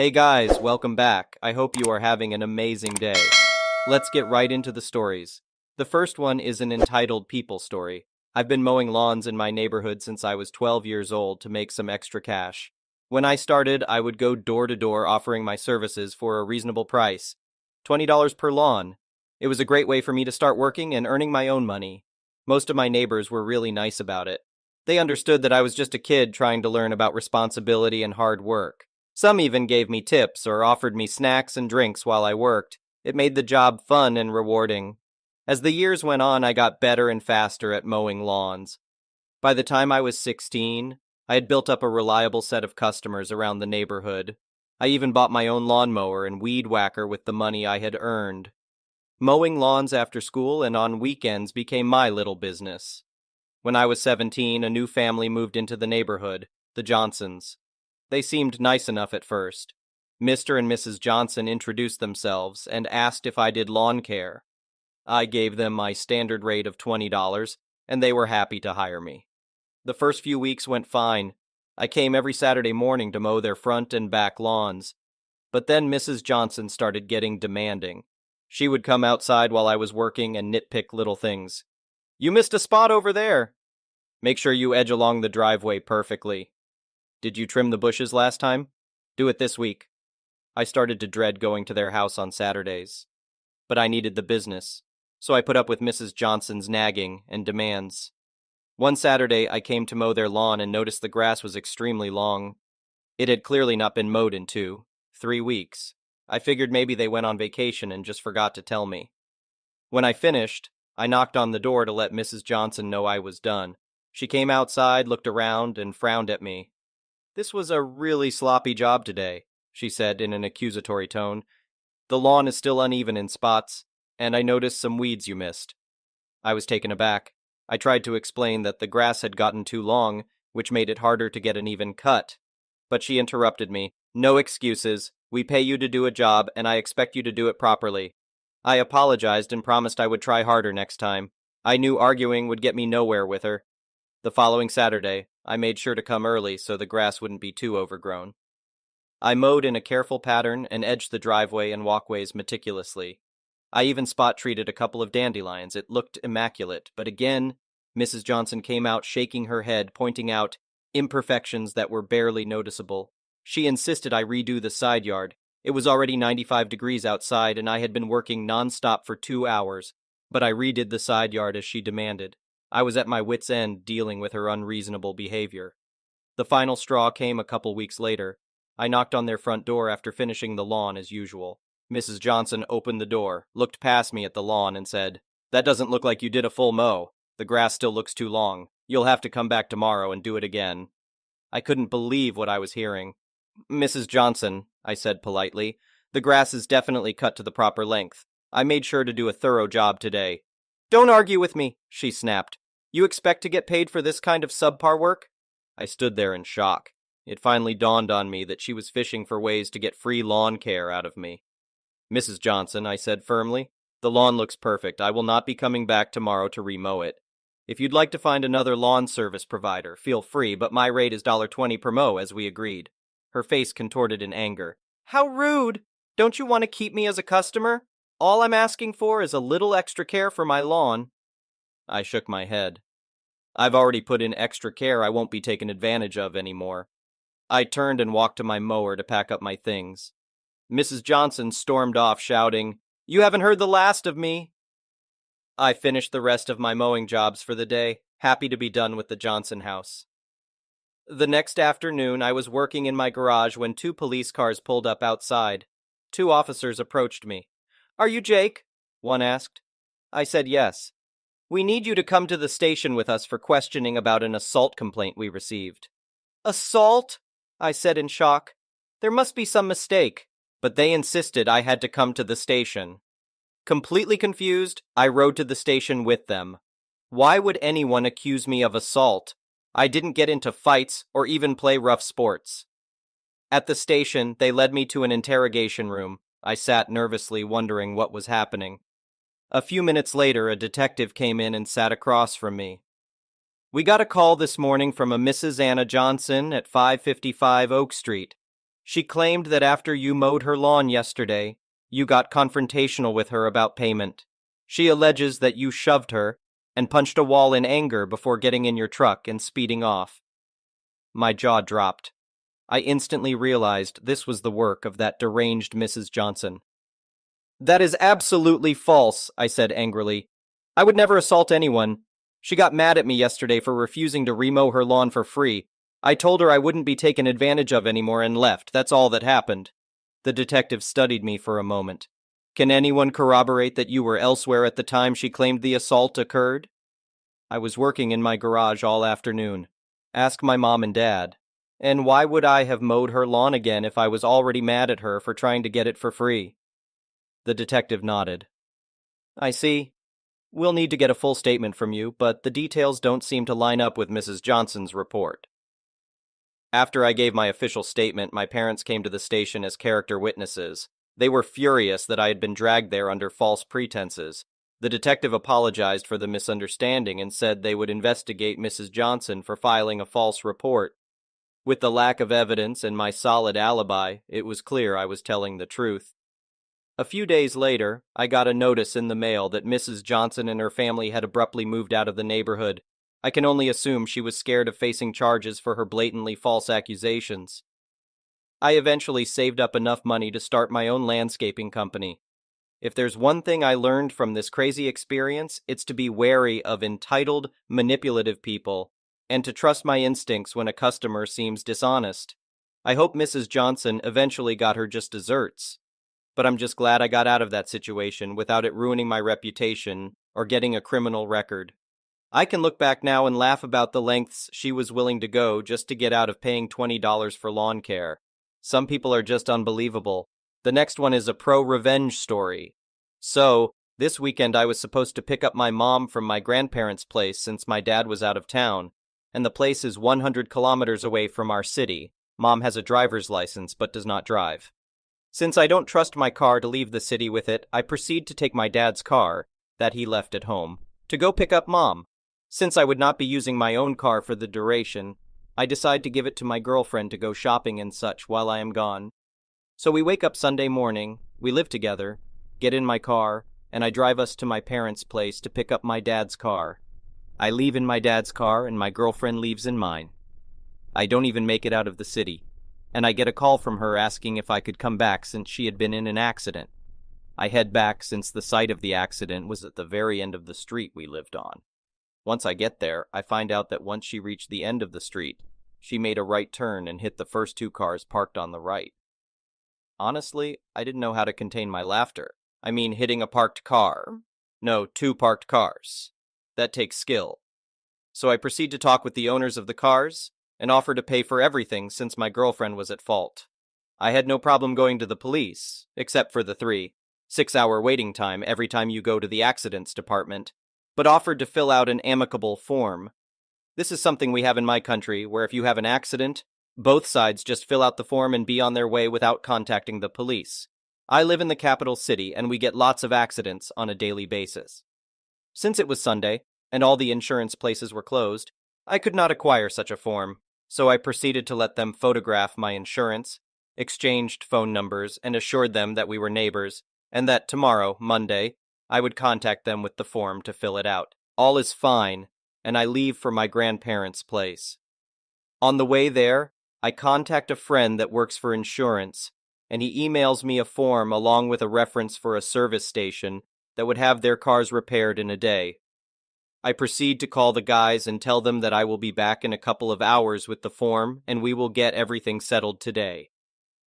Hey guys, welcome back. I hope you are having an amazing day. Let's get right into the stories. The first one is an entitled People story. I've been mowing lawns in my neighborhood since I was 12 years old to make some extra cash. When I started, I would go door to door offering my services for a reasonable price, $20 per lawn. It was a great way for me to start working and earning my own money. Most of my neighbors were really nice about it. They understood that I was just a kid trying to learn about responsibility and hard work. Some even gave me tips or offered me snacks and drinks while I worked. It made the job fun and rewarding. As the years went on, I got better and faster at mowing lawns. By the time I was 16, I had built up a reliable set of customers around the neighborhood. I even bought my own lawnmower and weed whacker with the money I had earned. Mowing lawns after school and on weekends became my little business. When I was 17, a new family moved into the neighborhood, the Johnsons. They seemed nice enough at first. Mr. and Mrs. Johnson introduced themselves and asked if I did lawn care. I gave them my standard rate of $20, and they were happy to hire me. The first few weeks went fine. I came every Saturday morning to mow their front and back lawns. But then Mrs. Johnson started getting demanding. She would come outside while I was working and nitpick little things. "You missed a spot over there." "Make sure you edge along the driveway perfectly." "Did you trim the bushes last time?" "Do it this week." I started to dread going to their house on Saturdays. But I needed the business, so I put up with Mrs. Johnson's nagging and demands. One Saturday, I came to mow their lawn and noticed the grass was extremely long. It had clearly not been mowed in 3 weeks. I figured maybe they went on vacation and just forgot to tell me. When I finished, I knocked on the door to let Mrs. Johnson know I was done. She came outside, looked around, and frowned at me. "This was a really sloppy job today," she said in an accusatory tone. "The lawn is still uneven in spots, and I noticed some weeds you missed." I was taken aback. I tried to explain that the grass had gotten too long, which made it harder to get an even cut. But she interrupted me. "No excuses. We pay you to do a job, and I expect you to do it properly." I apologized and promised I would try harder next time. I knew arguing would get me nowhere with her. The following Saturday, I made sure to come early so the grass wouldn't be too overgrown. I mowed in a careful pattern and edged the driveway and walkways meticulously. I even spot-treated a couple of dandelions. It looked immaculate, but again, Mrs. Johnson came out shaking her head, pointing out imperfections that were barely noticeable. She insisted I redo the side yard. It was already 95 degrees outside, and I had been working non-stop for 2 hours, but I redid the side yard as she demanded. I was at my wit's end dealing with her unreasonable behavior. The final straw came a couple weeks later. I knocked on their front door after finishing the lawn as usual. Mrs. Johnson opened the door, looked past me at the lawn, and said, "That doesn't look like you did a full mow. The grass still looks too long. You'll have to come back tomorrow and do it again." I couldn't believe what I was hearing. "Mrs. Johnson," I said politely, "the grass is definitely cut to the proper length. I made sure to do a thorough job today." "Don't argue with me," she snapped. "You expect to get paid for this kind of subpar work?" I stood there in shock. It finally dawned on me that she was fishing for ways to get free lawn care out of me. "Mrs. Johnson," I said firmly, "the lawn looks perfect. I will not be coming back tomorrow to remow it. If you'd like to find another lawn service provider, feel free, but my rate is $20 per mow as we agreed." Her face contorted in anger. "How rude! Don't you want to keep me as a customer? All I'm asking for is a little extra care for my lawn." I shook my head. "I've already put in extra care I won't be taken advantage of anymore." I turned and walked to my mower to pack up my things. Mrs. Johnson stormed off shouting, "You haven't heard the last of me." I finished the rest of my mowing jobs for the day, happy to be done with the Johnson house. The next afternoon, I was working in my garage when 2 police cars pulled up outside. 2 officers approached me. "Are you Jake?" one asked. I said yes. "We need you to come to the station with us for questioning about an assault complaint we received." "Assault?" I said in shock. There must be some mistake. But they insisted I had to come to the station. Completely confused, I rode to the station with them. Why would anyone accuse me of assault? I didn't get into fights or even play rough sports. At the station, they led me to an interrogation room. I sat nervously wondering what was happening. A few minutes later, a detective came in and sat across from me. "We got a call this morning from a Mrs. Anna Johnson at 555 Oak Street. She claimed that after you mowed her lawn yesterday, you got confrontational with her about payment. She alleges that you shoved her and punched a wall in anger before getting in your truck and speeding off. My jaw dropped. I instantly realized this was the work of that deranged Mrs. Johnson. That is absolutely false, I said angrily. I would never assault anyone. She got mad at me yesterday for refusing to remow her lawn for free. I told her I wouldn't be taken advantage of anymore and left. That's all that happened. The detective studied me for a moment. Can anyone corroborate that you were elsewhere at the time she claimed the assault occurred? I was working in my garage all afternoon. Ask my mom and dad. And why would I have mowed her lawn again if I was already mad at her for trying to get it for free? The detective nodded. I see. We'll need to get a full statement from you, but the details don't seem to line up with Mrs. Johnson's report. After I gave my official statement, my parents came to the station as character witnesses. They were furious that I had been dragged there under false pretenses. The detective apologized for the misunderstanding and said they would investigate Mrs. Johnson for filing a false report. With the lack of evidence and my solid alibi, it was clear I was telling the truth. A few days later, I got a notice in the mail that Mrs. Johnson and her family had abruptly moved out of the neighborhood. I can only assume she was scared of facing charges for her blatantly false accusations. I eventually saved up enough money to start my own landscaping company. If there's one thing I learned from this crazy experience, it's to be wary of entitled, manipulative people, and to trust my instincts when a customer seems dishonest. I hope Mrs. Johnson eventually got her just desserts. But I'm just glad I got out of that situation without it ruining my reputation or getting a criminal record. I can look back now and laugh about the lengths she was willing to go just to get out of paying $20 for lawn care. Some people are just unbelievable. The next one is a pro-revenge story. So, this weekend I was supposed to pick up my mom from my grandparents' place since my dad was out of town, and the place is 100 kilometers away from our city. Mom has a driver's license but does not drive. Since I don't trust my car to leave the city with it, I proceed to take my dad's car, that he left at home, to go pick up Mom. Since I would not be using my own car for the duration, I decide to give it to my girlfriend to go shopping and such while I am gone. So we wake up Sunday morning, we live together, get in my car, and I drive us to my parents' place to pick up my dad's car. I leave in my dad's car and my girlfriend leaves in mine. I don't even make it out of the city, and I get a call from her asking if I could come back since she had been in an accident. I head back since the site of the accident was at the very end of the street we lived on. Once I get there, I find out that once she reached the end of the street, she made a right turn and hit the first two cars parked on the right. Honestly, I didn't know how to contain my laughter. I mean, hitting a parked car. No, two parked cars. That takes skill. So I proceed to talk with the owners of the cars and offer to pay for everything since my girlfriend was at fault. I had no problem going to the police, except for the 3-6 hour waiting time every time you go to the accidents department, but offered to fill out an amicable form. This is something we have in my country, where if you have an accident, both sides just fill out the form and be on their way without contacting the police. I live in the capital city, and we get lots of accidents on a daily basis. Since it was Sunday, and all the insurance places were closed, I could not acquire such a form, so I proceeded to let them photograph my insurance, exchanged phone numbers, and assured them that we were neighbors, and that tomorrow, Monday, I would contact them with the form to fill it out. All is fine, and I leave for my grandparents' place. On the way there, I contact a friend that works for insurance, and he emails me a form along with a reference for a service station that would have their cars repaired in a day. I proceed to call the guys and tell them that I will be back in a couple of hours with the form and we will get everything settled today.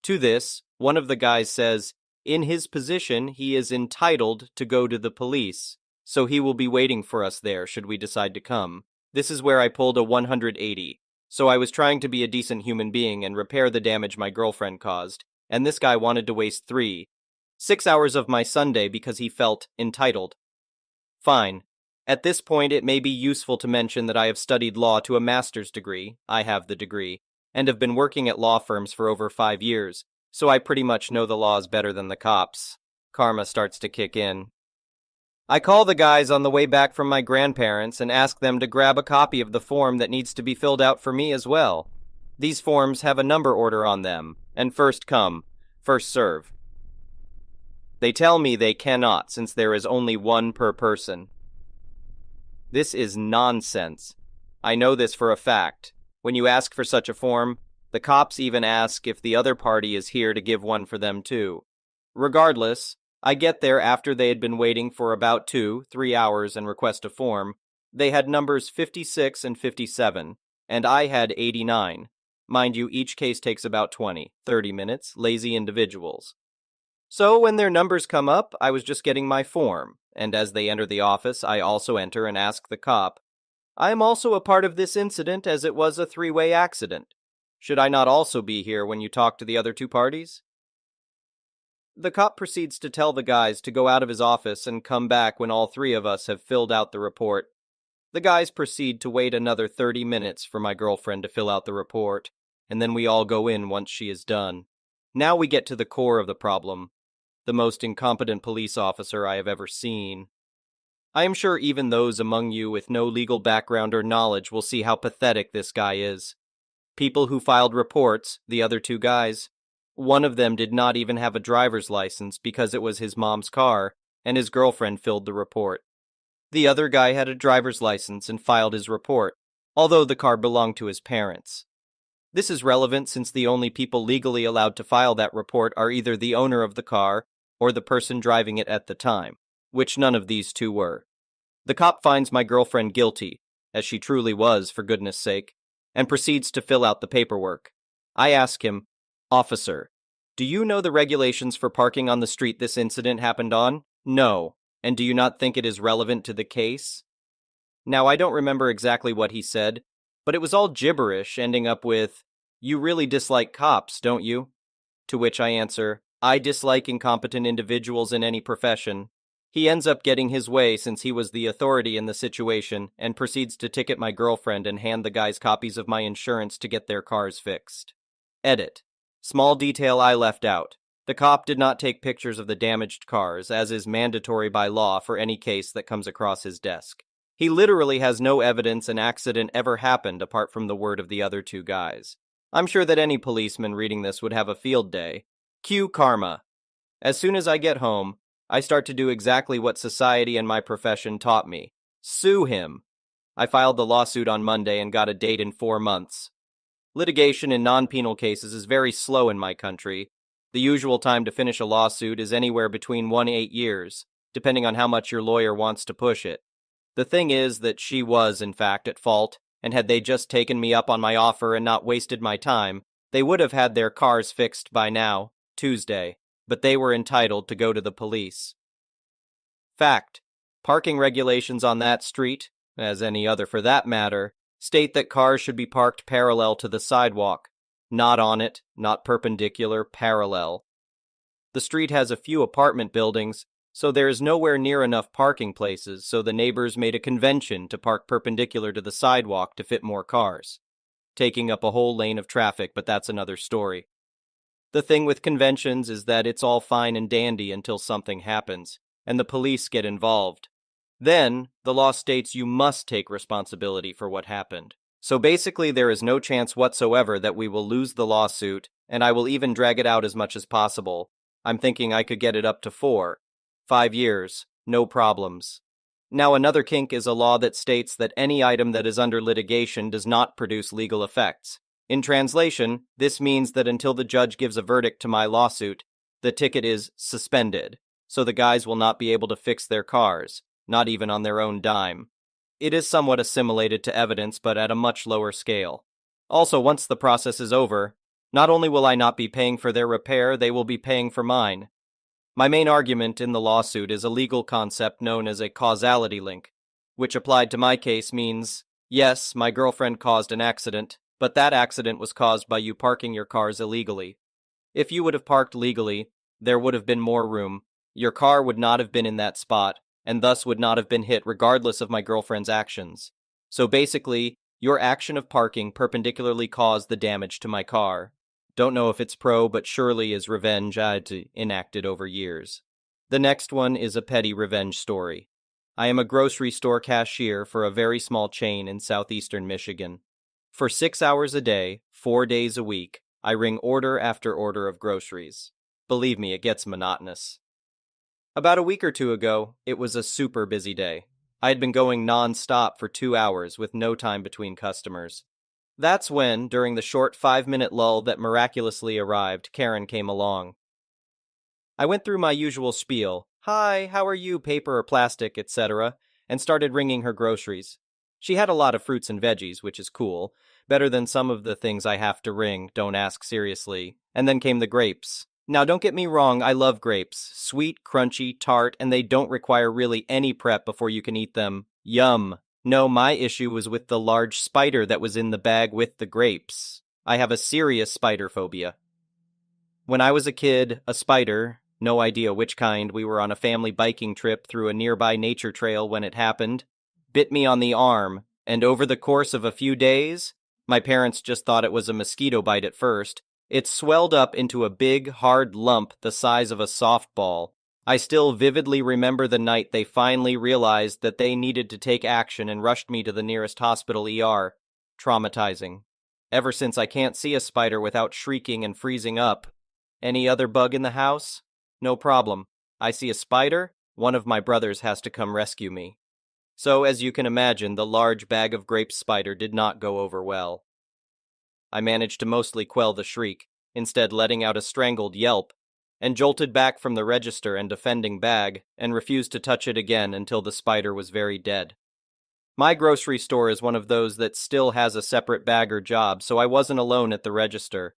To this, one of the guys says, in his position, he is entitled to go to the police, so he will be waiting for us there should we decide to come. This is where I pulled a 180. So I was trying to be a decent human being and repair the damage my girlfriend caused, and this guy wanted to waste 3-6 hours of my Sunday because he felt entitled. Fine. At this point, it may be useful to mention that I have studied law to a master's degree, I have the degree, and have been working at law firms for over 5 years, so I pretty much know the laws better than the cops. Karma starts to kick in. I call the guys on the way back from my grandparents and ask them to grab a copy of the form that needs to be filled out for me as well. These forms have a number order on them, and first come, first serve. They tell me they cannot since there is only one per person. This is nonsense. I know this for a fact. When you ask for such a form, the cops even ask if the other party is here to give one for them too. Regardless, I get there after they had been waiting for about 2-3 hours and request a form. They had numbers 56 and 57, and I had 89. Mind you, each case takes about 20-30 minutes, lazy individuals. So when their numbers come up, I was just getting my form, and as they enter the office, I also enter and ask the cop, I am also a part of this incident as it was a three-way accident. Should I not also be here when you talk to the other two parties? The cop proceeds to tell the guys to go out of his office and come back when all three of us have filled out the report. The guys proceed to wait another 30 minutes for my girlfriend to fill out the report, and then we all go in once she is done. Now we get to the core of the problem. The most incompetent police officer I have ever seen. I am sure even those among you with no legal background or knowledge will see how pathetic this guy is. People who filed reports, the other two guys, one of them did not even have a driver's license because it was his mom's car, and his girlfriend filled the report. The other guy had a driver's license and filed his report, although the car belonged to his parents. This is relevant since the only people legally allowed to file that report are either the owner of the car or the person driving it at the time, which none of these two were. The cop finds my girlfriend guilty, as she truly was, for goodness sake, and proceeds to fill out the paperwork. I ask him, Officer, do you know the regulations for parking on the street this incident happened on? No. And do you not think it is relevant to the case? Now, I don't remember exactly what he said, but it was all gibberish, ending up with, you really dislike cops, don't you? To which I answer, I dislike incompetent individuals in any profession. He ends up getting his way since he was the authority in the situation and proceeds to ticket my girlfriend and hand the guys copies of my insurance to get their cars fixed. Edit. Small detail I left out. The cop did not take pictures of the damaged cars, as is mandatory by law for any case that comes across his desk. He literally has no evidence an accident ever happened apart from the word of the other two guys. I'm sure that any policeman reading this would have a field day. Cue karma. As soon as I get home, I start to do exactly what society and my profession taught me. Sue him. I filed the lawsuit on Monday and got a date in 4 months. Litigation in non-penal cases is very slow in my country. The usual time to finish a lawsuit is anywhere between 1 and 8 years, depending on how much your lawyer wants to push it. The thing is that she was, in fact, at fault, and had they just taken me up on my offer and not wasted my time, they would have had their cars fixed by now, Tuesday, but they were entitled to go to the police. Fact. Parking regulations on that street, as any other for that matter, state that cars should be parked parallel to the sidewalk. Not on it, not perpendicular, parallel. The street has a few apartment buildings, so there is nowhere near enough parking places, so the neighbors made a convention to park perpendicular to the sidewalk to fit more cars, taking up a whole lane of traffic, but that's another story. The thing with conventions is that it's all fine and dandy until something happens, and the police get involved. Then, the law states you must take responsibility for what happened. So basically there is no chance whatsoever that we will lose the lawsuit, and I will even drag it out as much as possible. I'm thinking I could get it up to 4-5 years, no problems. Now another kink is a law that states that any item that is under litigation does not produce legal effects. In translation, this means that until the judge gives a verdict to my lawsuit, the ticket is suspended, so the guys will not be able to fix their cars, not even on their own dime. It is somewhat assimilated to evidence, but at a much lower scale. Also, once the process is over, not only will I not be paying for their repair, they will be paying for mine. My main argument in the lawsuit is a legal concept known as a causality link, which applied to my case means, yes, my girlfriend caused an accident, but that accident was caused by you parking your cars illegally. If you would have parked legally, there would have been more room. Your car would not have been in that spot, and thus would not have been hit regardless of my girlfriend's actions. So basically, your action of parking perpendicularly caused the damage to my car. Don't know if it's pro, but surely is revenge enacted over years. The next one is a petty revenge story. I am a grocery store cashier for a very small chain in southeastern Michigan. For 6 hours a day, 4 days a week, I ring order after order of groceries. Believe me, it gets monotonous. About a week or two ago, it was a super busy day. I had been going non-stop for 2 hours with no time between customers. That's when, during the short 5-minute lull that miraculously arrived, Karen came along. I went through my usual spiel, hi, how are you, paper or plastic, etc., and started ringing her groceries. She had a lot of fruits and veggies, which is cool, better than some of the things I have to ring, don't ask seriously. And then came the grapes. Now don't get me wrong, I love grapes. Sweet, crunchy, tart, and they don't require really any prep before you can eat them. Yum. No, my issue was with the large spider that was in the bag with the grapes. I have a serious spider phobia. When I was a kid, a spider, no idea which kind, we were on a family biking trip through a nearby nature trail when it happened, bit me on the arm, and over the course of a few days, my parents just thought it was a mosquito bite at first, it swelled up into a big, hard lump the size of a softball. I still vividly remember the night they finally realized that they needed to take action and rushed me to the nearest hospital ER. Traumatizing. Ever since I can't see a spider without shrieking and freezing up. Any other bug in the house? No problem. I see a spider, one of my brothers has to come rescue me. So, as you can imagine, the large bag of grapes spider did not go over well. I managed to mostly quell the shriek, instead letting out a strangled yelp, and jolted back from the register and defending bag, and refused to touch it again until the spider was very dead. My grocery store is one of those that still has a separate bagger job, so I wasn't alone at the register.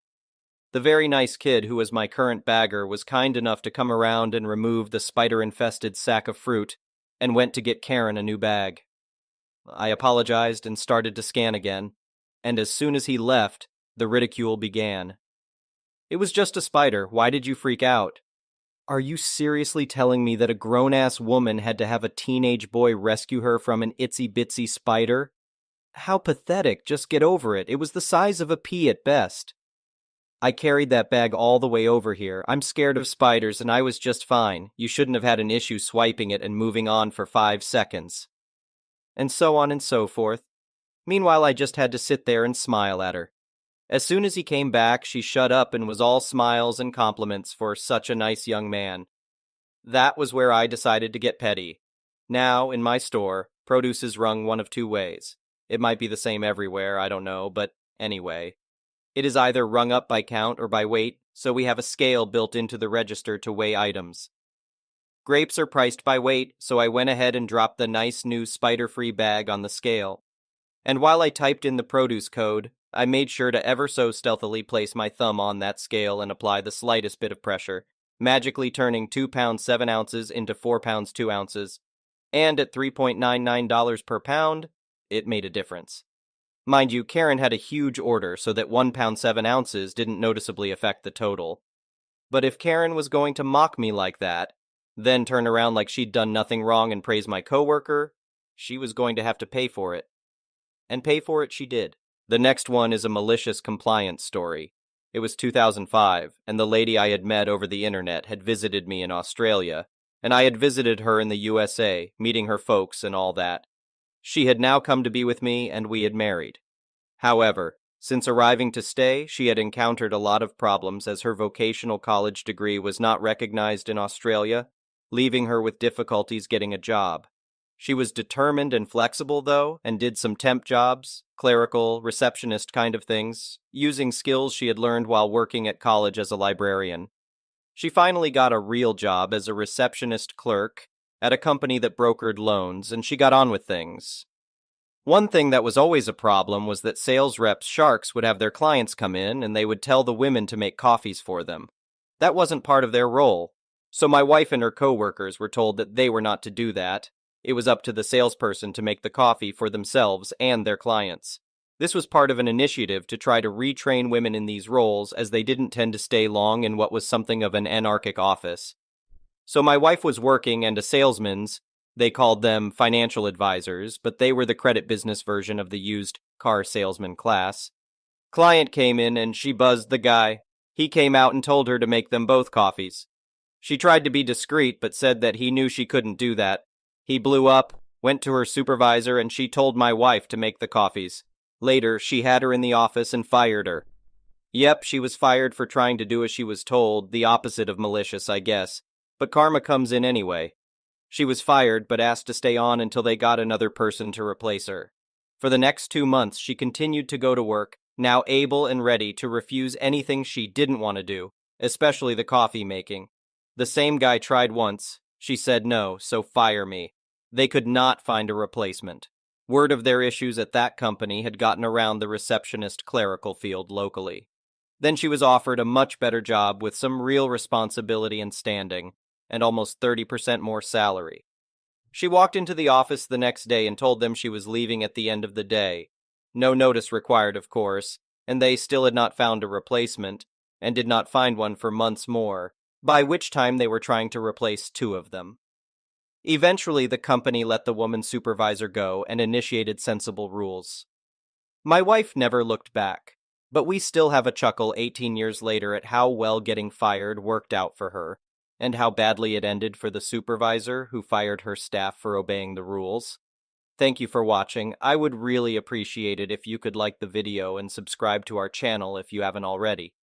The very nice kid who was my current bagger was kind enough to come around and remove the spider-infested sack of fruit, and went to get Karen a new bag. I apologized and started to scan again, and as soon as he left, the ridicule began. It was just a spider, why did you freak out? Are you seriously telling me that a grown-ass woman had to have a teenage boy rescue her from an itsy-bitsy spider? How pathetic, just get over it, it was the size of a pea at best. I carried that bag all the way over here. I'm scared of spiders and I was just fine. You shouldn't have had an issue swiping it and moving on for 5 seconds. And so on and so forth. Meanwhile, I just had to sit there and smile at her. As soon as he came back, she shut up and was all smiles and compliments for such a nice young man. That was where I decided to get petty. Now, in my store, produce is rung one of two ways. It might be the same everywhere, I don't know, but anyway. It is either rung up by count or by weight, so we have a scale built into the register to weigh items. Grapes are priced by weight, so I went ahead and dropped the nice new spider-free bag on the scale. And while I typed in the produce code, I made sure to ever so stealthily place my thumb on that scale and apply the slightest bit of pressure, magically turning 2 pounds 7 ounces into 4 pounds 2 ounces. And at $3.99 per pound, it made a difference. Mind you, Karen had a huge order so that 1 pound 7 ounces didn't noticeably affect the total. But if Karen was going to mock me like that, then turn around like she'd done nothing wrong and praise my coworker, she was going to have to pay for it. And pay for it she did. The next one is a malicious compliance story. It was 2005, and the lady I had met over the internet had visited me in Australia, and I had visited her in the USA, meeting her folks and all that. She had now come to be with me, and we had married. However, since arriving to stay, she had encountered a lot of problems as her vocational college degree was not recognized in Australia, leaving her with difficulties getting a job. She was determined and flexible, though, and did some temp jobs, clerical, receptionist kind of things, using skills she had learned while working at college as a librarian. She finally got a real job as a receptionist clerk at a company that brokered loans, and she got on with things. One thing that was always a problem was that sales reps sharks would have their clients come in and they would tell the women to make coffees for them. That wasn't part of their role, so my wife and her coworkers were told that they were not to do that. It was up to the salesperson to make the coffee for themselves and their clients. This was part of an initiative to try to retrain women in these roles as they didn't tend to stay long in what was something of an anarchic office. So my wife was working and a salesman's, they called them financial advisors, but they were the credit business version of the used car salesman class. Client came in and she buzzed the guy. He came out and told her to make them both coffees. She tried to be discreet but said that he knew she couldn't do that. He blew up, went to her supervisor, and she told my wife to make the coffees. Later, she had her in the office and fired her. Yep, she was fired for trying to do as she was told, the opposite of malicious, I guess. But karma comes in anyway. She was fired, but asked to stay on until they got another person to replace her. For the next 2 months, she continued to go to work, now able and ready to refuse anything she didn't want to do, especially the coffee making. The same guy tried once. She said no, so fire me. They could not find a replacement. Word of their issues at that company had gotten around the receptionist clerical field locally. Then she was offered a much better job with some real responsibility and standing, and almost 30% more salary. She walked into the office the next day and told them she was leaving at the end of the day. No notice required, of course, and they still had not found a replacement, and did not find one for months more, by which time they were trying to replace 2 of them. Eventually, the company let the woman supervisor go and initiated sensible rules. My wife never looked back, but we still have a chuckle 18 years later at how well getting fired worked out for her, and how badly it ended for the supervisor who fired her staff for obeying the rules. Thank you for watching. I would really appreciate it if you could like the video and subscribe to our channel if you haven't already.